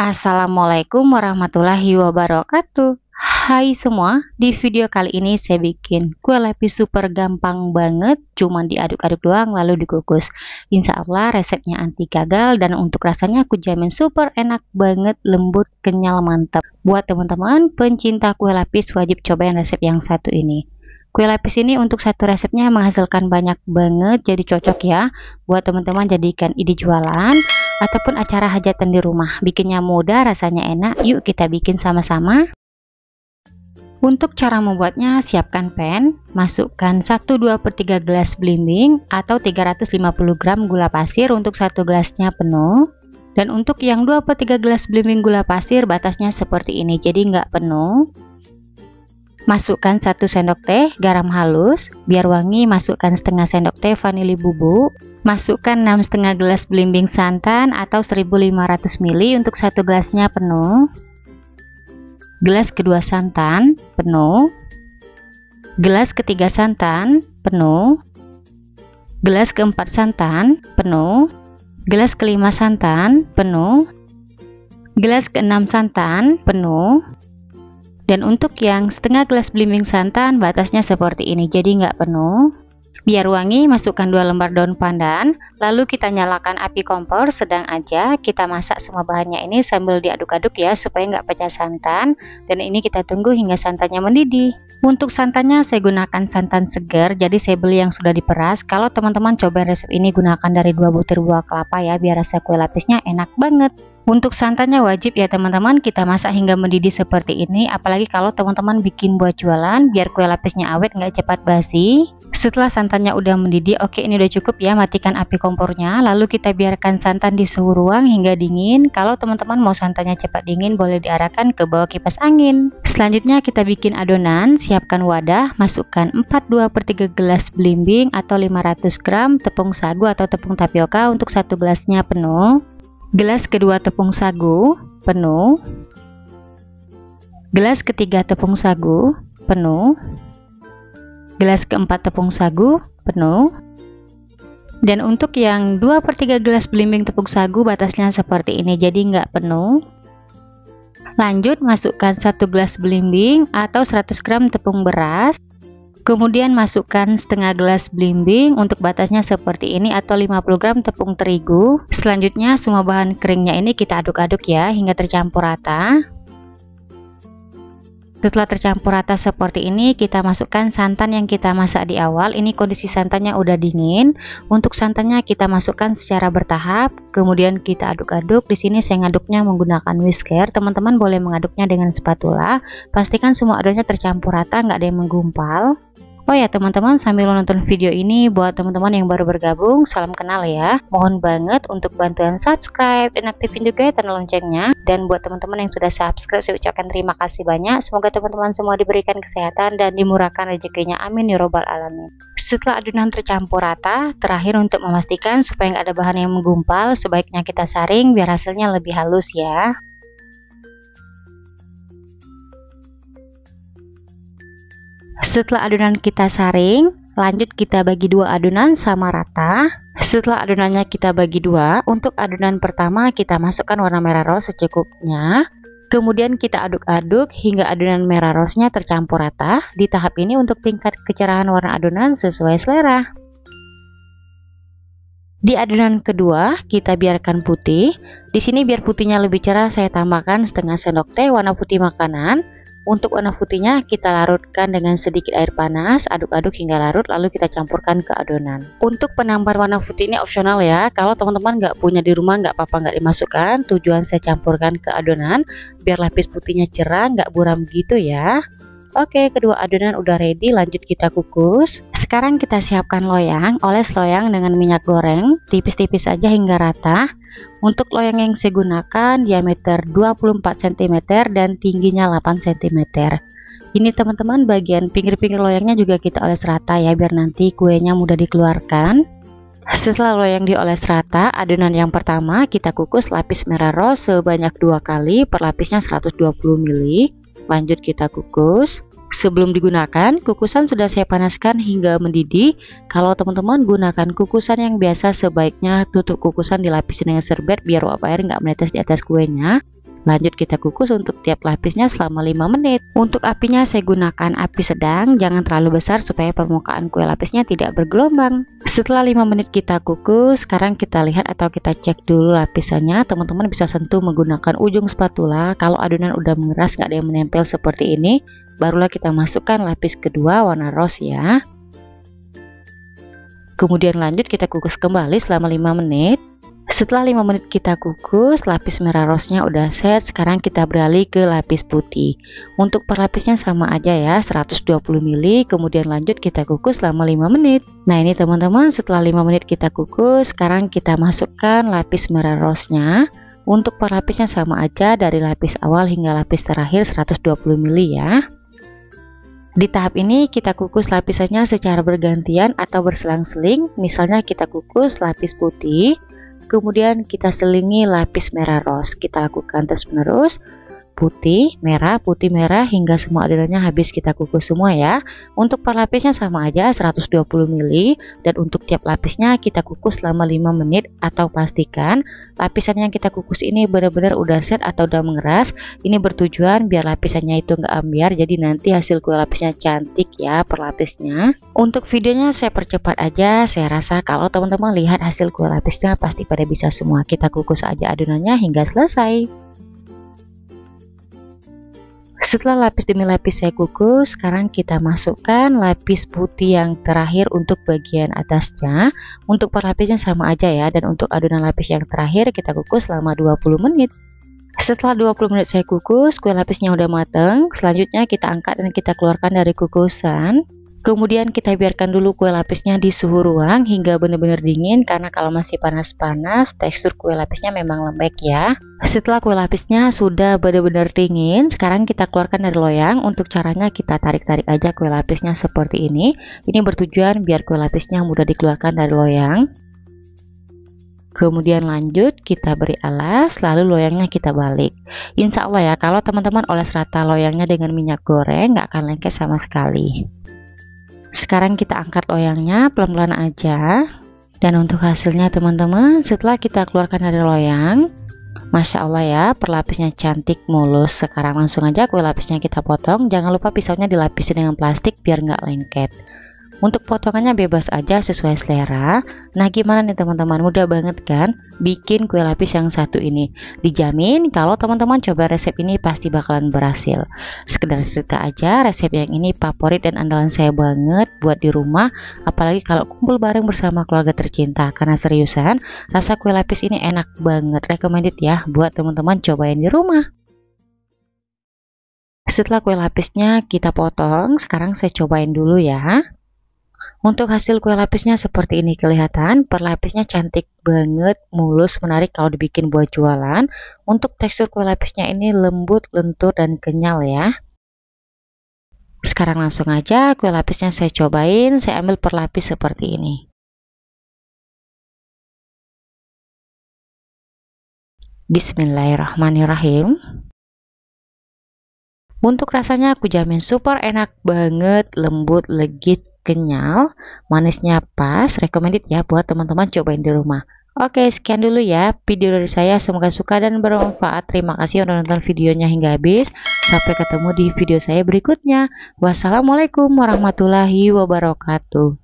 Assalamualaikum warahmatullahi wabarakatuh. Hai semua, di video kali ini saya bikin kue lapis super gampang banget, cuman diaduk-aduk doang lalu dikukus. Insya Allah resepnya anti gagal dan untuk rasanya aku jamin super enak banget, lembut, kenyal, mantap. Buat teman-teman pencinta kue lapis wajib cobain resep yang satu ini. Kue lapis ini untuk satu resepnya menghasilkan banyak banget, jadi cocok ya buat teman-teman jadikan ide jualan ataupun acara hajatan di rumah. Bikinnya mudah, rasanya enak. Yuk kita bikin sama-sama. Untuk cara membuatnya, siapkan pan, masukkan 1/2/3 gelas belimbing atau 350 gram gula pasir untuk satu gelasnya penuh. Dan untuk yang 2/3 gelas belimbing gula pasir batasnya seperti ini, jadi nggak penuh. Masukkan 1 sendok teh garam halus, biar wangi masukkan setengah sendok teh vanili bubuk. Masukkan 6,5 gelas belimbing santan atau 1500 ml untuk satu gelasnya penuh. Gelas kedua santan penuh. Gelas ketiga santan penuh. Gelas keempat santan penuh. Gelas kelima santan penuh. Gelas keenam santan penuh. Dan untuk yang setengah gelas belimbing santan batasnya seperti ini, jadi nggak penuh. Biar wangi masukkan 2 lembar daun pandan, lalu kita nyalakan api kompor sedang aja. Kita masak semua bahannya ini sambil diaduk-aduk ya supaya nggak pecah santan. Dan ini kita tunggu hingga santannya mendidih. Untuk santannya saya gunakan santan segar, jadi saya beli yang sudah diperas. Kalau teman-teman coba resep ini gunakan dari 2 butir buah kelapa ya, biar rasa kue lapisnya enak banget. Untuk santannya wajib ya teman-teman kita masak hingga mendidih seperti ini, apalagi kalau teman-teman bikin buat jualan biar kue lapisnya awet nggak cepat basi. Setelah santannya udah mendidih, oke ini udah cukup ya, matikan api kompornya, lalu kita biarkan santan di suhu ruang hingga dingin. Kalau teman-teman mau santannya cepat dingin boleh diarahkan ke bawah kipas angin. Selanjutnya kita bikin adonan, siapkan wadah, masukkan 4/2/3 gelas belimbing atau 500 gram tepung sagu atau tepung tapioka untuk satu gelasnya penuh. Gelas kedua tepung sagu penuh. Gelas ketiga tepung sagu penuh. Gelas keempat tepung sagu penuh. Dan untuk yang 2/3 gelas belimbing tepung sagu batasnya seperti ini, jadi nggak penuh. Lanjut masukkan 1 gelas belimbing atau 100 gram tepung beras. Kemudian masukkan setengah gelas belimbing untuk batasnya seperti ini atau 50 gram tepung terigu. Selanjutnya semua bahan keringnya ini kita aduk-aduk ya hingga tercampur rata. Setelah tercampur rata seperti ini, kita masukkan santan yang kita masak di awal. Ini kondisi santannya udah dingin. Untuk santannya kita masukkan secara bertahap, kemudian kita aduk-aduk. Di sini saya ngaduknya menggunakan whisker. Teman-teman boleh mengaduknya dengan spatula. Pastikan semua adonannya tercampur rata, nggak ada yang menggumpal. Oh ya teman-teman, sambil nonton video ini buat teman-teman yang baru bergabung, salam kenal ya. Mohon banget untuk bantuan subscribe dan aktifin juga tanda loncengnya. Dan buat teman-teman yang sudah subscribe, saya ucapkan terima kasih banyak. Semoga teman-teman semua diberikan kesehatan dan dimurahkan rezekinya, amin ya robbal alamin. Setelah adonan tercampur rata, terakhir untuk memastikan supaya nggak ada bahan yang menggumpal, sebaiknya kita saring biar hasilnya lebih halus ya. Setelah adonan kita saring, lanjut kita bagi 2 adonan sama rata. Setelah adonannya kita bagi 2, untuk adonan pertama kita masukkan warna merah rose secukupnya. Kemudian kita aduk-aduk hingga adonan merah rosenya tercampur rata. Di tahap ini untuk tingkat kecerahan warna adonan sesuai selera. Di adonan kedua kita biarkan putih. Di sini biar putihnya lebih cerah saya tambahkan setengah sendok teh warna putih makanan. Untuk warna putihnya kita larutkan dengan sedikit air panas, aduk-aduk hingga larut, lalu kita campurkan ke adonan. Untuk penambahan warna putih ini opsional ya, kalau teman-teman nggak punya di rumah nggak apa-apa nggak dimasukkan. Tujuan saya campurkan ke adonan biar lapis putihnya cerah, nggak buram gitu ya. Oke, kedua adonan udah ready, lanjut kita kukus. Sekarang kita siapkan loyang, oles loyang dengan minyak goreng, tipis-tipis aja hingga rata. Untuk loyang yang saya gunakan diameter 24 cm dan tingginya 8 cm. Ini teman-teman bagian pinggir-pinggir loyangnya juga kita oles rata ya, biar nanti kuenya mudah dikeluarkan. Setelah loyang dioles rata, adonan yang pertama kita kukus lapis merah rose sebanyak 2 kali, per lapisnya 120 ml. Lanjut kita kukus. Sebelum digunakan, kukusan sudah saya panaskan hingga mendidih. Kalau teman-teman gunakan kukusan yang biasa, sebaiknya tutup kukusan dilapisi dengan serbet biar uap air nggak menetes di atas kuenya. Lanjut kita kukus untuk tiap lapisnya selama 5 menit. Untuk apinya saya gunakan api sedang, jangan terlalu besar supaya permukaan kue lapisnya tidak bergelombang. Setelah 5 menit kita kukus, sekarang kita lihat atau kita cek dulu lapisannya. Teman-teman bisa sentuh menggunakan ujung spatula. Kalau adonan udah mengeras, nggak ada yang menempel seperti ini, barulah kita masukkan lapis kedua warna rose ya. Kemudian lanjut kita kukus kembali selama 5 menit. Setelah 5 menit kita kukus, lapis merah rose-nya udah set. Sekarang kita beralih ke lapis putih. Untuk per lapisnya sama aja ya, 120 ml. Kemudian lanjut kita kukus selama 5 menit. Nah ini teman-teman, setelah 5 menit kita kukus, sekarang kita masukkan lapis merah rose-nya. Untuk per lapisnya sama aja, dari lapis awal hingga lapis terakhir 120 ml ya. Di tahap ini kita kukus lapisannya secara bergantian atau berselang-seling. Misalnya kita kukus lapis putih, kemudian kita selingi lapis merah rose. Kita lakukan terus-menerus, putih merah hingga semua adonannya habis kita kukus semua ya. Untuk per lapisnya sama aja 120 ml, dan untuk tiap lapisnya kita kukus selama 5 menit. Atau pastikan lapisan yang kita kukus ini benar-benar udah set atau udah mengeras. Ini bertujuan biar lapisannya itu nggak ambiar, jadi nanti hasil kue lapisnya cantik ya per lapisnya. Untuk videonya saya percepat aja, saya rasa kalau teman-teman lihat hasil kue lapisnya pasti pada bisa semua. Kita kukus aja adonannya hingga selesai. Setelah lapis demi lapis saya kukus, sekarang kita masukkan lapis putih yang terakhir untuk bagian atasnya. Untuk per lapisnya sama aja ya, dan untuk adonan lapis yang terakhir kita kukus selama 20 menit. Setelah 20 menit saya kukus, kue lapisnya udah mateng. Selanjutnya kita angkat dan kita keluarkan dari kukusan. Kemudian kita biarkan dulu kue lapisnya di suhu ruang hingga benar-benar dingin, karena kalau masih panas-panas tekstur kue lapisnya memang lembek ya. Setelah kue lapisnya sudah benar-benar dingin, sekarang kita keluarkan dari loyang. Untuk caranya kita tarik-tarik aja kue lapisnya seperti ini. Ini bertujuan biar kue lapisnya mudah dikeluarkan dari loyang. Kemudian lanjut kita beri alas, lalu loyangnya kita balik. Insya Allah ya, kalau teman-teman oles rata loyangnya dengan minyak goreng, nggak akan lengket sama sekali. Sekarang kita angkat loyangnya pelan-pelan aja. Dan untuk hasilnya teman-teman, setelah kita keluarkan dari loyang, Masya Allah ya, per lapisnya cantik mulus. Sekarang langsung aja kue lapisnya kita potong. Jangan lupa pisaunya dilapisi dengan plastik biar nggak lengket. Untuk potongannya bebas aja sesuai selera. Nah gimana nih teman-teman, mudah banget kan bikin kue lapis yang satu ini. Dijamin kalau teman-teman coba resep ini pasti bakalan berhasil. Sekedar cerita aja, resep yang ini favorit dan andalan saya banget buat di rumah. Apalagi kalau kumpul bareng bersama keluarga tercinta. Karena seriusan, rasa kue lapis ini enak banget. Recommended ya buat teman-teman cobain di rumah. Setelah kue lapisnya kita potong, sekarang saya cobain dulu ya. Untuk hasil kue lapisnya seperti ini kelihatan, per lapisnya cantik banget, mulus, menarik kalau dibikin buat jualan. Untuk tekstur kue lapisnya ini lembut, lentur, dan kenyal ya. Sekarang langsung aja kue lapisnya saya cobain, saya ambil per lapis seperti ini. Bismillahirrahmanirrahim. Untuk rasanya aku jamin super enak banget, lembut, legit, kenyal, manisnya pas, recommended ya buat teman-teman cobain di rumah. Oke, sekian dulu ya video dari saya, semoga suka dan bermanfaat. Terima kasih udah nonton videonya hingga habis. Sampai ketemu di video saya berikutnya. Wassalamualaikum warahmatullahi wabarakatuh.